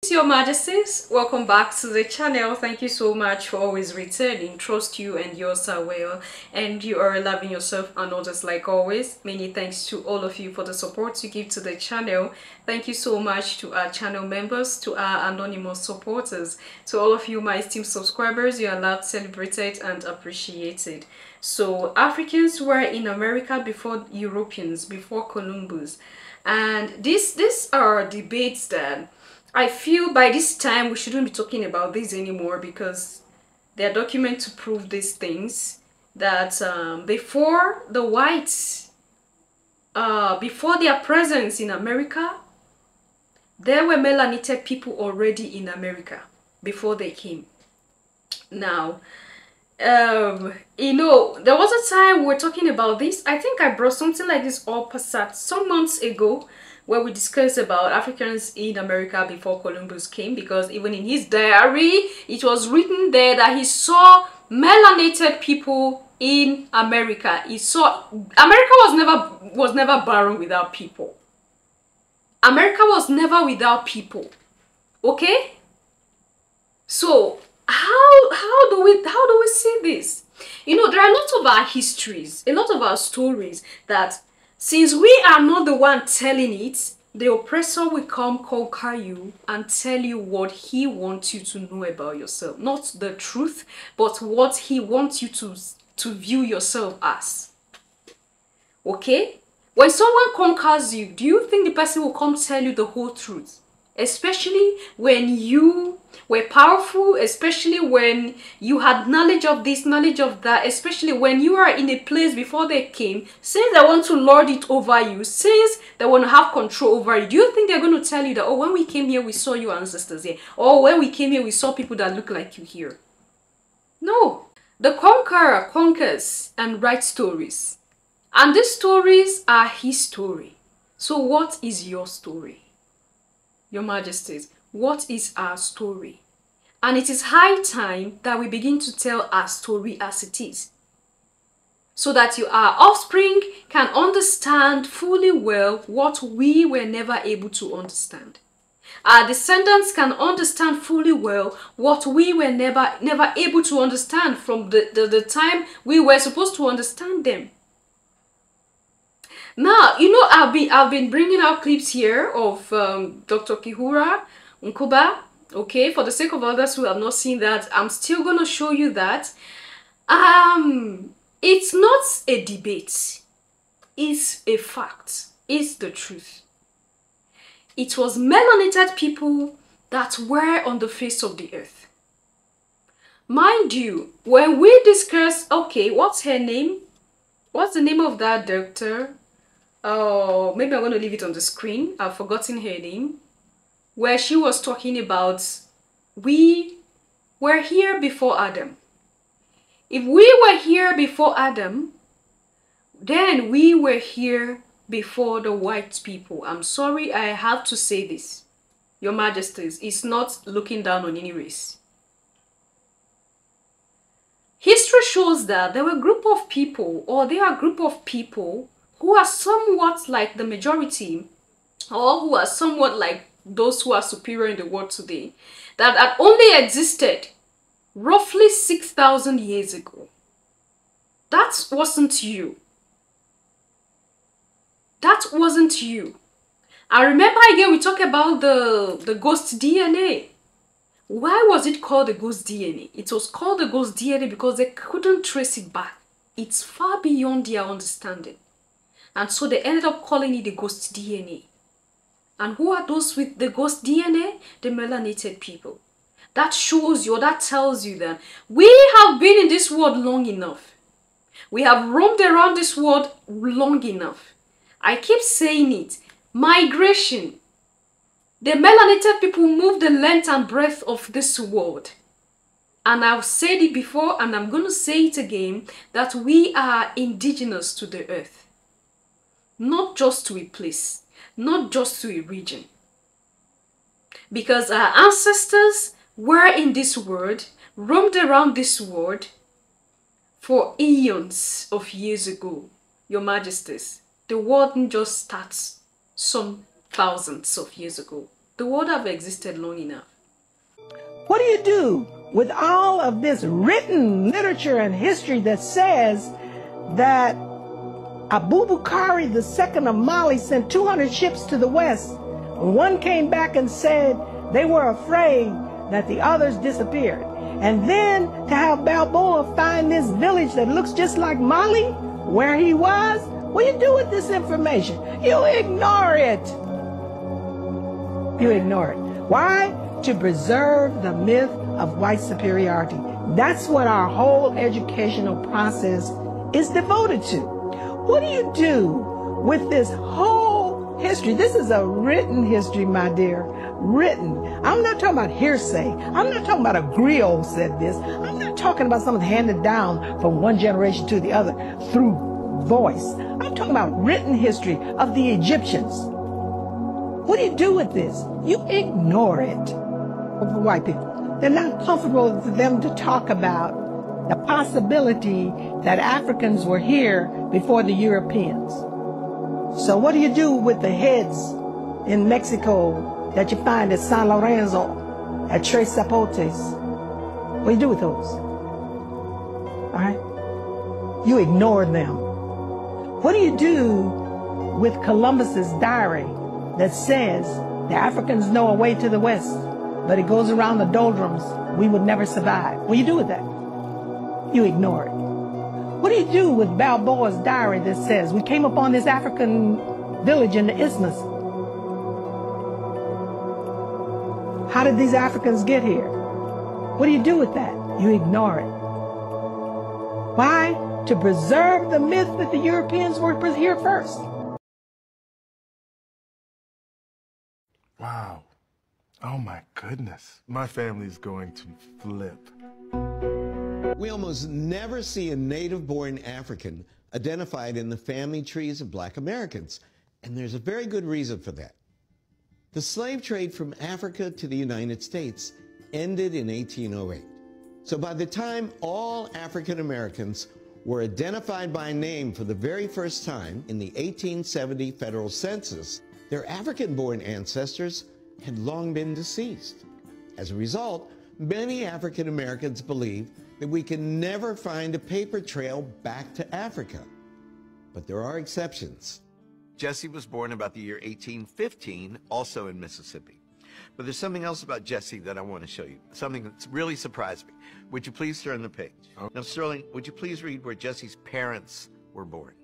Greetings, Your Majesties. Welcome back to the channel. Thank you so much for always returning. Trust you and yours are well, and you are loving yourself and others like always. Many thanks to all of you for the support you give to the channel. Thank you so much to our channel members, to our anonymous supporters, to all of you my esteemed subscribers. You are loved, celebrated, and appreciated. So Africans were in America before Europeans, before Columbus. And these are debates that I feel by this time we shouldn't be talking about this anymore, because there are documents to prove these things, that before the whites, before their presence in America, there were melanated people already in America before they came. Now, you know, there was a time we were talking about this. I think I brought something like this up some months ago, where we discussed about Africans in America before Columbus came, because even in his diary it was written there that he saw melanated people in America. He saw America was never barren without people. America was never without people. Okay? So how do we see this? You know, there are lots of our histories, a lot of our stories that, since we are not the one telling it, the oppressor will come conquer you and tell you what he wants you to know about yourself. Not the truth, but what he wants you to view yourself as. Okay? When someone conquers you, do you think the person will come tell you the whole truth? Especially when you were powerful, especially when you had knowledge of this, knowledge of that, especially when you are in a place before they came, since they want to lord it over you, since they want to have control over you, do you think they're going to tell you that, oh, when we came here, we saw your ancestors here, or when we came here, we saw people that look like you here? No. The conqueror conquers and writes stories. And these stories are his story. So what is your story? Your Majesties, what is our story? And it is high time that we begin to tell our story as it is, so that our offspring can understand fully well what we were never able to understand. Our descendants can understand fully well what we were never able to understand from the time we were supposed to understand them. Now, you know, I've been bringing out clips here of Dr. Kihura Nkuba. Okay, for the sake of others who have not seen that, I'm still gonna show you that. It's not a debate. It's a fact. It's the truth. It was melanated people that were on the face of the earth. Mind you, when we discuss, okay, what's her name? What's the name of that doctor? Oh, maybe I'm going to leave it on the screen. I've forgotten her name. Where she was talking about, we were here before Adam. If we were here before Adam, then we were here before the white people. I'm sorry, I have to say this. Your Majesties, it's not looking down on any race. History shows that there were a group of people, or there are a group of people who are somewhat like the majority, or who are somewhat like those who are superior in the world today, that had only existed roughly 6,000 years ago. That wasn't you. That wasn't you. I remember again we talked about the ghost DNA. Why was it called the ghost DNA? It was called the ghost DNA because they couldn't trace it back. It's far beyond their understanding. And so they ended up calling it the ghost DNA. And who are those with the ghost DNA? The melanated people. That shows you, or that tells you that we have been in this world long enough. We have roamed around this world long enough. I keep saying it. Migration. The melanated people move the length and breadth of this world. And I've said it before, and I'm going to say it again, that we are indigenous to the earth. Not just to a place, not just to a region. Because our ancestors were in this world, roamed around this world for eons of years ago. Your Majesties, the world didn't just start some thousands of years ago. The world have existed long enough. What do you do with all of this written literature and history that says that Abubakar II of Mali sent 200 ships to the west? One came back and said they were afraid that the others disappeared. And then to have Balboa find this village that looks just like Mali, where he was, what do you do with this information? You ignore it. You ignore it. Why? To preserve the myth of white superiority. That's what our whole educational process is devoted to. What do you do with this whole history? This is a written history, my dear. Written. I'm not talking about hearsay. I'm not talking about a griot said this. I'm not talking about something handed down from one generation to the other through voice. I'm talking about written history of the Egyptians. What do you do with this? You ignore it. For white people, they're not comfortable for them to talk about the possibility that Africans were here before the Europeans. So what do you do with the heads in Mexico that you find at San Lorenzo, at Tres Zapotes? What do you do with those? All right? You ignore them. What do you do with Columbus's diary that says the Africans know a way to the west, but it goes around the doldrums? We would never survive. What do you do with that? You ignore it. What do you do with Balboa's diary that says we came upon this African village in the isthmus? How did these Africans get here? What do you do with that? You ignore it. Why? To preserve the myth that the Europeans were here first. Wow. Oh my goodness. My family's going to flip. We almost never see a native-born African identified in the family trees of Black Americans, and there's a very good reason for that. The slave trade from Africa to the United States ended in 1808. So by the time all African Americans were identified by name for the very first time in the 1870 federal census, their African-born ancestors had long been deceased. As a result, many African Americans believe that we can never find a paper trail back to Africa. But there are exceptions. Jesse was born about the year 1815, also in Mississippi. But there's something else about Jesse that I want to show you, something that's really surprised me. Would you please turn the page? Oh. Now, Sterling, would you please read where Jesse's parents were born?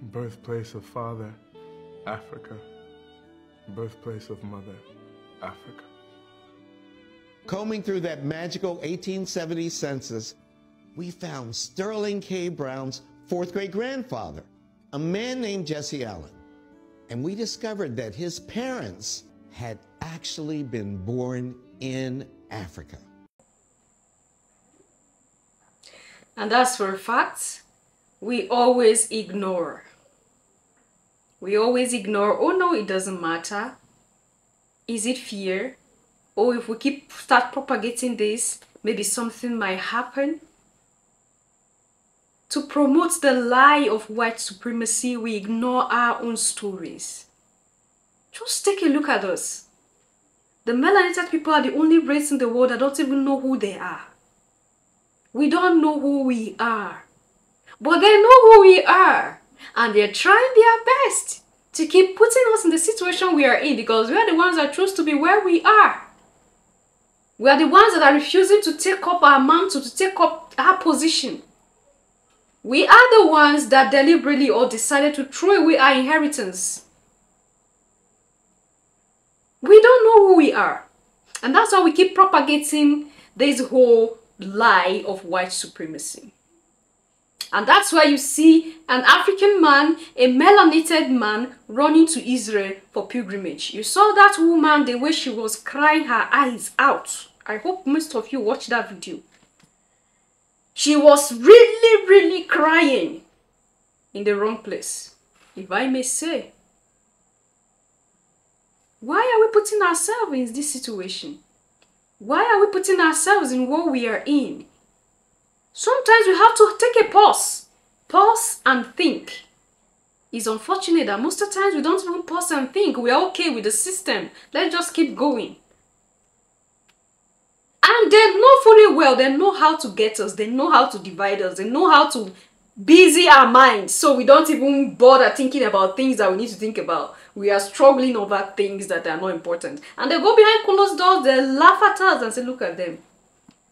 Birthplace of father, Africa. Birthplace of mother, Africa. Combing through that magical 1870 census, we found Sterling K. Brown's fourth great grandfather, a man named Jesse Allen. And we discovered that his parents had actually been born in Africa. And as for facts, we always ignore. We always ignore, oh no, it doesn't matter. Is it fear? Or if we start propagating this, maybe something might happen. To promote the lie of white supremacy, we ignore our own stories. Just take a look at us. The melanated people are the only race in the world that don't even know who they are. We don't know who we are. But they know who we are. And they're trying their best to keep putting us in the situation we are in, because we are the ones that choose to be where we are. We are the ones that are refusing to take up our mantle, to take up our position. We are the ones that deliberately or decided to throw away our inheritance. We don't know who we are. And that's why we keep propagating this whole lie of white supremacy. And that's why you see an African man, a melanated man, running to Israel for pilgrimage. You saw that woman, the way she was crying her eyes out. I hope most of you watched that video. She was really, really crying in the wrong place, if I may say. Why are we putting ourselves in this situation? Why are we putting ourselves in what we are in? Sometimes we have to take a pause. Pause and think. It's unfortunate that most of the times we don't even pause and think. We are okay with the system. Let's just keep going. And they know fully well, they know how to get us, they know how to divide us, they know how to busy our minds so we don't even bother thinking about things that we need to think about. We are struggling over things that are not important. And they go behind closed doors, they laugh at us and say, look at them.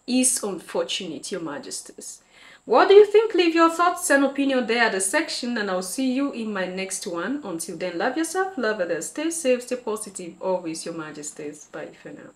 It's unfortunate, Your Majesties. What do you think? Leave your thoughts and opinion there at the section, and I'll see you in my next one. Until then, love yourself, love others, stay safe, stay positive, always, Your Majesties. Bye for now.